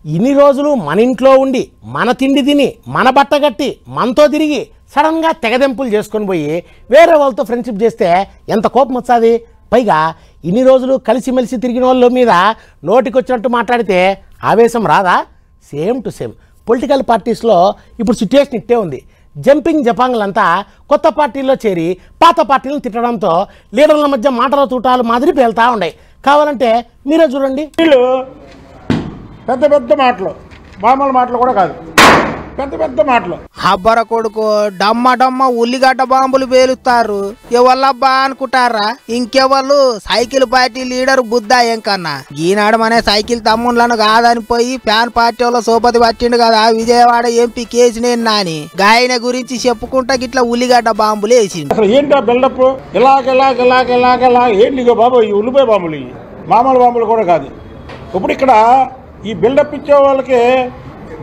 ఇన్ని రోజులు మన ఇంట్లో ఉండి మన తిండి తిని మన బట్ట కట్టి మనతో తిరిగి సడన్గా తెగదెంపులు చేసుకొని పోయి వేరే వాళ్ళతో ఫ్రెండ్షిప్ చేస్తే ఎంత కోపం వచ్చాది. పైగా ఇన్ని రోజులు కలిసిమెలిసి తిరిగిన వాళ్ళ మీద నోటికొచ్చినట్టు మాట్లాడితే ఆవేశం రాదా? సేమ్ టు సేమ్ పొలిటికల్ పార్టీస్లో ఇప్పుడు సిట్యుయేషన్ ఇట్టే ఉంది. జంపింగ్ జపాంగులంతా కొత్త పార్టీల్లో చేరి పాత పార్టీలను తిట్టడంతో లీడర్ల మధ్య మాటల తూటాలు మాదిరి పేలుతూ ఉన్నాయి. కావాలంటే మీరే చూడండి. వీళ్ళు పెద్ద పెద్ద మాటలు, మామూలు మాటలు కూడా కాదు, పెద్ద పెద్ద మాటలు. అబ్బర కొడుకు డమ్మ డమ్మ ఉల్లిగడ్డ బాంబులు పేలుస్తారు. ఎవళ్ళబ్బా అనుకుంటారా? ఇంకెవళ్ళు సైకిల్ పార్టీ లీడర్ బుద్ధా ఎంకన్నా. ఈనాడు మన సైకిల్ తమ్ముళ్ళను కాదని పోయి ఫ్యాన్ పార్టీ వాళ్ళ సోపతి పట్టిండు కదా విజయవాడ ఎంపీ కేసినేని నాని. గాయన గురించి చెప్పుకుంటా గిట్లా ఉల్లిగడ్డ బాంబులు వేసిండు. అసలు ఏంటో బిల్డప్ ఇలాగ ఏంటి బాబు? ఈ ఉల్లిపాయ బాంబులు, ఇవి మామూలు బాంబులు కూడా కాదు. ఇప్పుడు ఇక్కడ ఈ బిల్డప్ ఇచ్చే వాళ్ళకి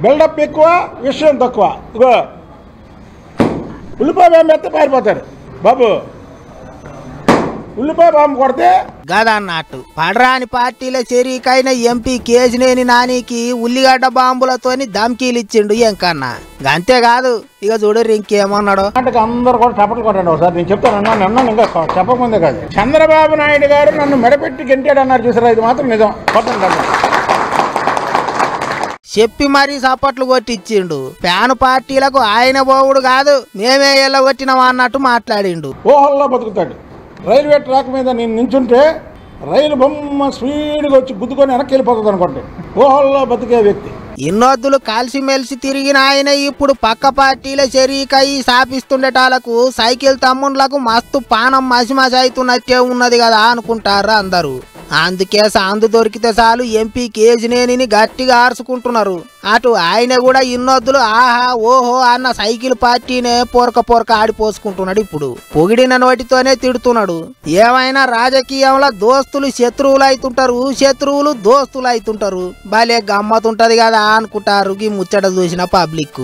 బిల్డప్ ఎక్కువ, విషయం తక్కువ. ఇగో ఉల్లిపాయ బాంబు ఎత్తే పారిపోతారు బాబు. ఉల్లిపాయ బాంబు కొడితే గదన్నట్టు పడరాని పార్టీల చెరీకైన ఎంపీ కేసినేని నానికి ఉల్లిగడ్డ బాంబులతోని ధమ్కీలు ఇచ్చిండు ఎంకన్నా. అంతేకాదు ఇక చూడరు ఇంకేమన్నాడు అంటే అందరు కూడా చప్పట్లు కొట్టండి. ఒకసారి నేను చెప్తాను అన్నాను ఇంకా చెప్పకముందే కాదు. చంద్రబాబు నాయుడు గారు నన్ను మెడపెట్టి గెంటాడు అన్నారు చూసారా, ఇది మాత్రం నిజం. కొట్టండి చెప్పి మరీ సపోర్ట్లు కొట్టిచ్చిండు. ఫ్యాన్ పార్టీలకు ఆయన పోవుడు కాదు, మేమే ఎల్లగొట్టినావా అన్నట్టు మాట్లాడిండు. ఊహల్లో బతుకుతాడు. రైల్వే ట్రాక్ మీద నేను నించుంటే రైలు బొమ్మ స్పీడ్గా వచ్చి గుద్దుకొని వెనక్కి వెళ్ళిపోతుంది అనుకోండి. ఊహల్లో బతికే వ్యక్తి. ఇన్నొద్దులు కలిసిమెలిసి తిరిగిన ఆయన ఇప్పుడు పక్క పార్టీల చెరీకయి సాపిస్తుండేటాలకు సైకిల్ తమ్ముళ్లకు మస్తు పానం మసిమసి అవుతున్నట్టే ఉన్నది కదా అనుకుంటారా అందరూ. అందుకే సాందు దొరికితే చాలు ఎంపీ కేసినేనిని గట్టిగా ఆర్చుకుంటున్నారు. అటు ఆయన కూడా ఇన్నొద్దులు ఆహా ఓహో అన్న సైకిల్ పార్టీనే పోరక ఆడిపోసుకుంటున్నాడు. ఇప్పుడు పొగిడిన నోటితోనే తిడుతున్నాడు. ఏమైనా రాజకీయంలో దోస్తులు శత్రువులు అవుతుంటారు, శత్రువులు దోస్తులు అవుతుంటారు. భలే గమ్మతుంటది కదా అనుకుంటారు ఈ ముచ్చట చూసిన పబ్లిక్.